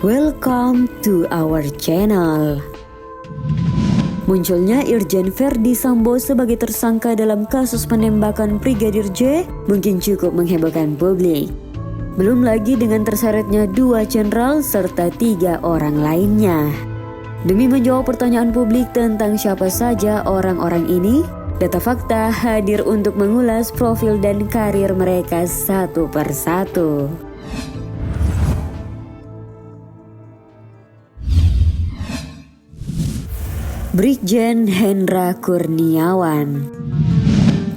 Welcome to our channel. Munculnya Irjen Verdi Sambo sebagai tersangka dalam kasus penembakan Brigadir J mungkin cukup menghebohkan publik. Belum lagi dengan terseretnya 2 jenderal serta 3 orang lainnya. Demi menjawab pertanyaan publik tentang siapa saja orang-orang ini, Data Fakta hadir untuk mengulas profil dan karir mereka satu persatu. Brigjen Hendra Kurniawan.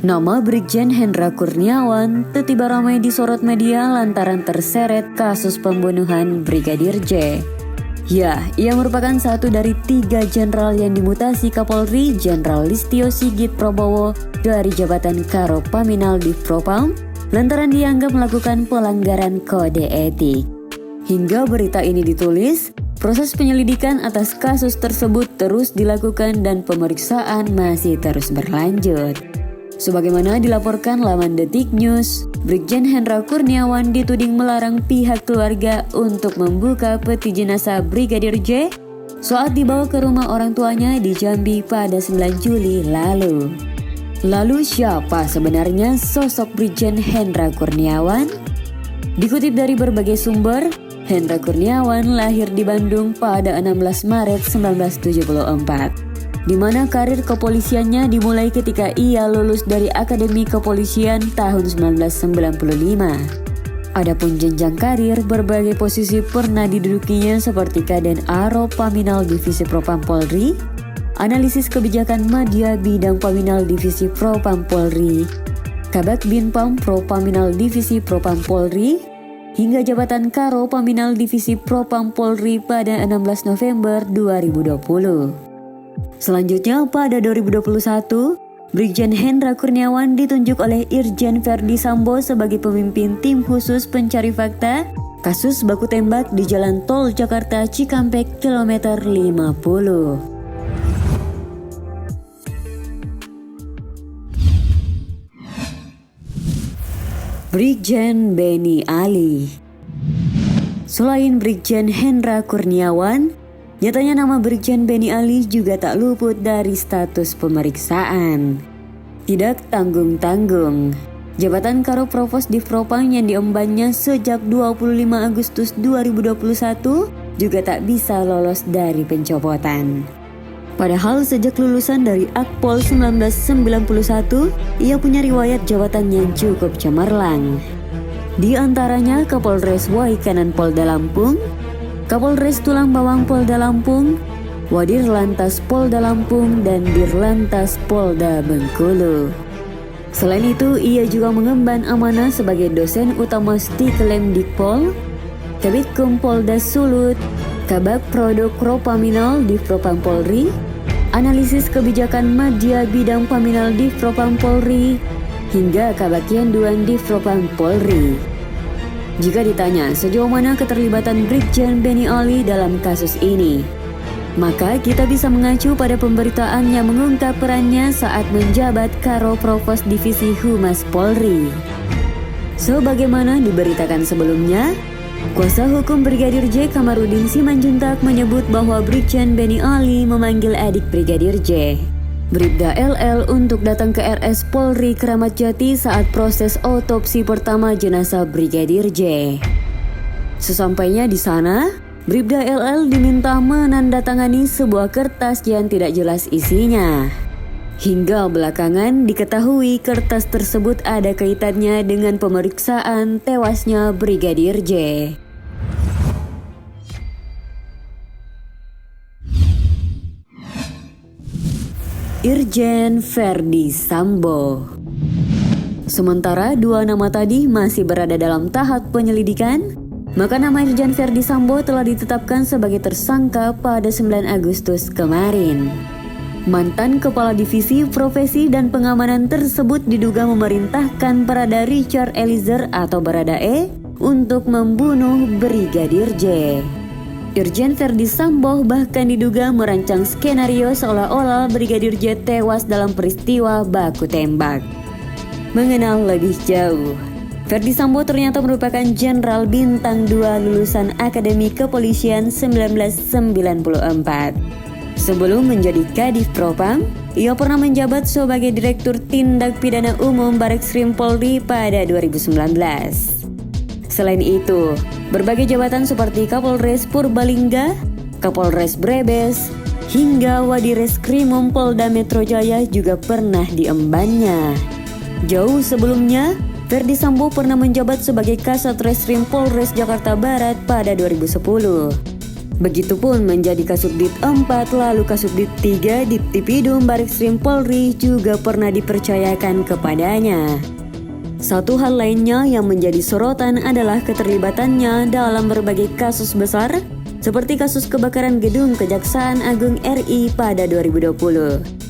Nama Brigjen Hendra Kurniawan tiba ramai disorot media lantaran terseret kasus pembunuhan Brigadir J. Ya, ia merupakan satu dari 3 jenderal yang dimutasi Kapolri Jenderal Listio Sigit Prabowo dari jabatan Karo Paminal Divpropam lantaran dianggap melakukan pelanggaran kode etik. Hingga berita ini ditulis, proses penyelidikan atas kasus tersebut terus dilakukan dan pemeriksaan masih terus berlanjut. Sebagaimana dilaporkan laman Detik News, Brigjen Hendra Kurniawan dituding melarang pihak keluarga untuk membuka peti jenazah Brigadir J saat dibawa ke rumah orang tuanya di Jambi pada 9 Juli lalu. Lalu siapa sebenarnya sosok Brigjen Hendra Kurniawan? Dikutip dari berbagai sumber, Hendra Kurniawan lahir di Bandung pada 16 Maret 1974, di mana karir kepolisiannya dimulai ketika ia lulus dari Akademi Kepolisian tahun 1995. Adapun jenjang karir, berbagai posisi pernah didudukinya seperti Kaden Aro Paminal Divisi Propam Polri, Analisis Kebijakan Media Bidang Paminal Divisi Propam Polri, Kabak Binpam Pro Paminal Divisi Propam Polri, hingga jabatan Karo Paminal Divisi Propam Polri pada 16 November 2020. Selanjutnya pada 2021, Brigjen Hendra Kurniawan ditunjuk oleh Irjen Verdi Sambo sebagai pemimpin tim khusus pencari fakta kasus baku tembak di Jalan Tol Jakarta Cikampek kilometer 50. Brigjen Beni Ali. Selain Brigjen Hendra Kurniawan, nyatanya nama Brigjen Beni Ali juga tak luput dari status pemeriksaan. Tidak tanggung-tanggung, jabatan Karo Provos Divpropam yang diembannya sejak 25 Agustus 2021 juga tak bisa lolos dari pencopotan. Padahal sejak lulusan dari Akpol 1991, ia punya riwayat jabatan yang cukup cemerlang. Di antaranya Kapolres Wai Kanan Polda Lampung, Kapolres Tulang Bawang Polda Lampung, Wadir Lantas Polda Lampung, dan Dirlantas Polda Bengkulu. Selain itu, ia juga mengemban amanah sebagai dosen utama Stiklem Dikpol, Kabitkum Polda Sulut, Kabak Produk Propaminal Divpropam Polri, Analisis Kebijakan Media Bidang Paminal Divpropam Polri, hingga Kabakian Duan Divpropam Polri. Jika ditanya sejauh mana keterlibatan Brigjen Beni Ali dalam kasus ini, maka kita bisa mengacu pada pemberitaan yang mengungkap perannya saat menjabat Karo Provos Divisi Humas Polri. Sebagaimana diberitakan sebelumnya, kuasa hukum Brigadir J Kamarudin Simanjuntak menyebut bahwa Brigjen Beni Ali memanggil adik Brigadir J, Bribda LL, untuk datang ke RS Polri Kramat Jati saat proses otopsi pertama jenazah Brigadir J. Sesampainya di sana, Bribda LL diminta menandatangani sebuah kertas yang tidak jelas isinya. Hingga belakangan diketahui kertas tersebut ada kaitannya dengan pemeriksaan tewasnya Brigadir J. Irjen Verdi Sambo. Sementara 2 nama tadi masih berada dalam tahap penyelidikan, maka nama Irjen Verdi Sambo telah ditetapkan sebagai tersangka pada 9 Agustus kemarin. Mantan Kepala Divisi Profesi dan Pengamanan tersebut diduga memerintahkan Barada Richard Eliezer atau Baradae untuk membunuh Brigadir J. Irjen Verdi Sambo bahkan diduga merancang skenario seolah-olah Brigadir J tewas dalam peristiwa baku tembak. Mengenal lebih jauh, Ferdi Sambo ternyata merupakan Jenderal Bintang 2 lulusan Akademi Kepolisian 1994. Sebelum menjadi Kadif Propam, ia pernah menjabat sebagai Direktur Tindak Pidana Umum Barreskrim Polri pada 2019. Selain itu, berbagai jabatan seperti Kapolres Purbalingga, Kapolres Brebes, hingga Wadireskrimum Polda Metro Jaya juga pernah diembannya. Jauh sebelumnya, Ferdi Sambo pernah menjabat sebagai Kasat Reskrim Polres Jakarta Barat pada 2010. Begitupun menjadi Kasubdit 4 lalu Kasubdit 3 Diptipidum Barreskrim Polri juga pernah dipercayakan kepadanya. Satu hal lainnya yang menjadi sorotan adalah keterlibatannya dalam berbagai kasus besar seperti kasus kebakaran gedung Kejaksaan Agung RI pada 2020.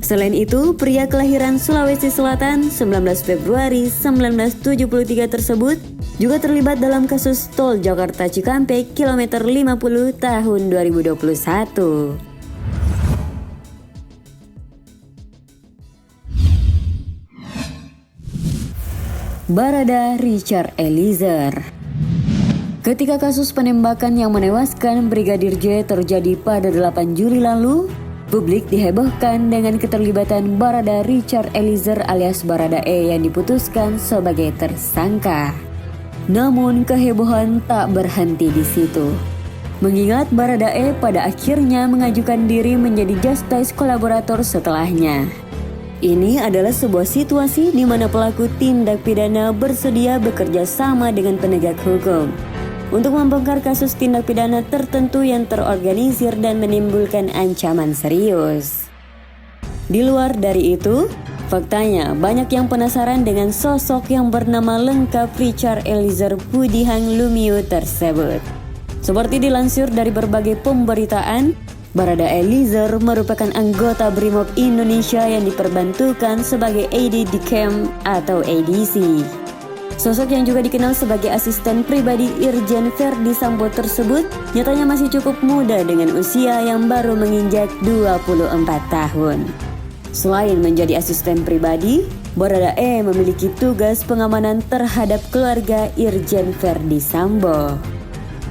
Selain itu, pria kelahiran Sulawesi Selatan 19 Februari 1973 tersebut juga terlibat dalam kasus tol Jakarta Cikampek kilometer 50 tahun 2021. Barada Richard Eliezer. Ketika kasus penembakan yang menewaskan Brigadir J terjadi pada 8 Juli lalu, publik dihebohkan dengan keterlibatan Barada Richard Eliezer alias Barada E yang diputuskan sebagai tersangka. Namun kehebohan tak berhenti di situ. Mengingat Barada E pada akhirnya mengajukan diri menjadi justice kolaborator setelahnya. Ini adalah sebuah situasi di mana pelaku tindak pidana bersedia bekerja sama dengan penegak hukum untuk membongkar kasus tindak pidana tertentu yang terorganisir dan menimbulkan ancaman serius. Di luar dari itu, faktanya banyak yang penasaran dengan sosok yang bernama lengkap Richard Eliezer Budihang Lumiu tersebut. Seperti dilansir dari berbagai pemberitaan, Barada Eliezer merupakan anggota Brimob Indonesia yang diperbantukan sebagai AD di Camp atau ADC. Sosok yang juga dikenal sebagai asisten pribadi Irjen Ferdi Sambo tersebut nyatanya masih cukup muda dengan usia yang baru menginjak 24 tahun. Selain menjadi asisten pribadi, Barada E memiliki tugas pengamanan terhadap keluarga Irjen Ferdi Sambo.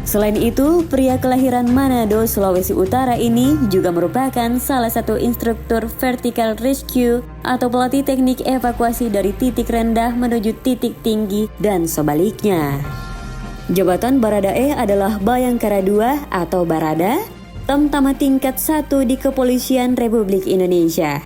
Selain itu, pria kelahiran Manado, Sulawesi Utara ini juga merupakan salah satu instruktur vertical rescue atau pelatih teknik evakuasi dari titik rendah menuju titik tinggi dan sebaliknya. Jabatan Barada E adalah Bayangkara II atau Barada, Tamtama tingkat 1 di Kepolisian Republik Indonesia.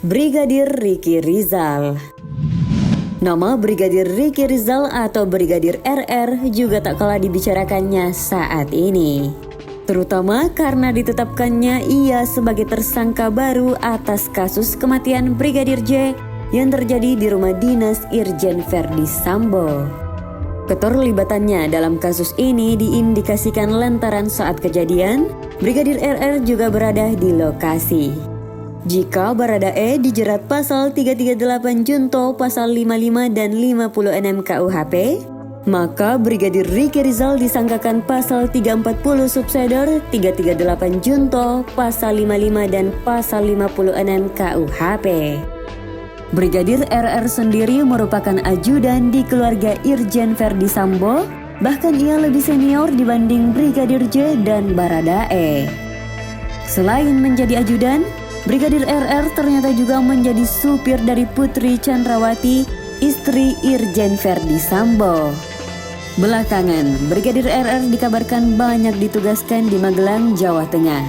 Brigadir Ricky Rizal. Nama Brigadir Ricky Rizal atau Brigadir RR juga tak kalah dibicarakannya saat ini. Terutama karena ditetapkannya ia sebagai tersangka baru atas kasus kematian Brigadir J yang terjadi di rumah dinas Irjen Ferdi Sambo. Keterlibatannya dalam kasus ini diindikasikan lantaran saat kejadian, Brigadir RR juga berada di lokasi. Jika Barada E dijerat pasal 338 Junto, pasal 55 dan 56 KUHP, maka Brigadir Ricky Rizal disangkakan pasal 340 Subseder, 338 Junto, pasal 55 dan pasal 56 KUHP. Brigadir RR sendiri merupakan ajudan di keluarga Irjen Ferdi Sambo, bahkan ia lebih senior dibanding Brigadir J dan Barada E. Selain menjadi ajudan, Brigadir RR ternyata juga menjadi supir dari Putri Chandrawati, istri Irjen Ferdi Sambo. Belakangan, Brigadir RR dikabarkan banyak ditugaskan di Magelang, Jawa Tengah.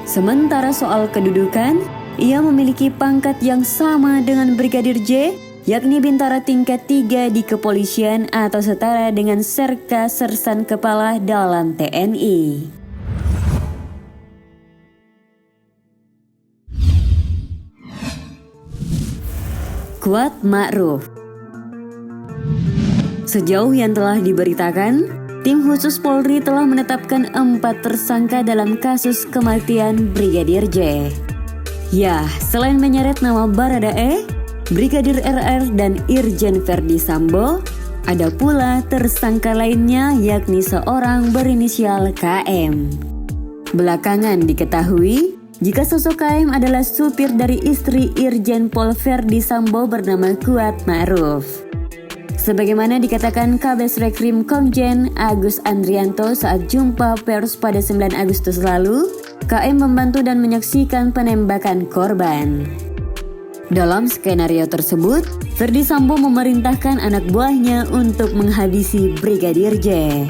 Sementara soal kedudukan, ia memiliki pangkat yang sama dengan Brigadir J, yakni Bintara tingkat 3 di kepolisian atau setara dengan Serka Sersan Kepala dalam TNI. Kuat Ma'ruf. Sejauh yang telah diberitakan, tim khusus Polri telah menetapkan 4 tersangka dalam kasus kematian Brigadir J. Ya, selain menyeret nama Barada E, Brigadir RR dan Irjen Ferdi Sambo, ada pula tersangka lainnya yakni seorang berinisial KM. Belakangan diketahui, jika sosok KM adalah supir dari istri Irjen Pol Verdi Sambo bernama Kuat Ma'ruf. Sebagaimana dikatakan Kabes Reskrim Komjen Agus Andrianto saat jumpa pers pada 9 Agustus lalu, KM membantu dan menyaksikan penembakan korban. Dalam skenario tersebut, Verdi Sambo memerintahkan anak buahnya untuk menghabisi Brigadir J,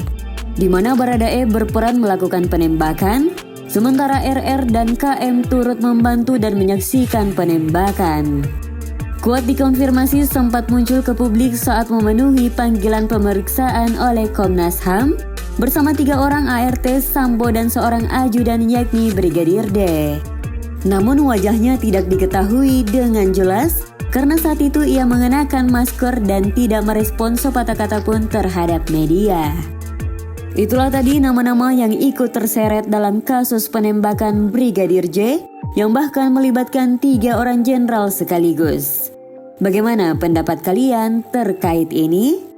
di mana Baradae berperan melakukan penembakan, sementara RR dan KM turut membantu dan menyaksikan penembakan. Kuat dikonfirmasi sempat muncul ke publik saat memenuhi panggilan pemeriksaan oleh Komnas HAM bersama 3 orang ART Sambo dan seorang ajudan yakni Brigadir D. Namun wajahnya tidak diketahui dengan jelas karena saat itu ia mengenakan masker dan tidak merespons sepatah kata pun terhadap media. Itulah tadi nama-nama yang ikut terseret dalam kasus penembakan Brigadir J yang bahkan melibatkan 3 orang jenderal sekaligus. Bagaimana pendapat kalian terkait ini?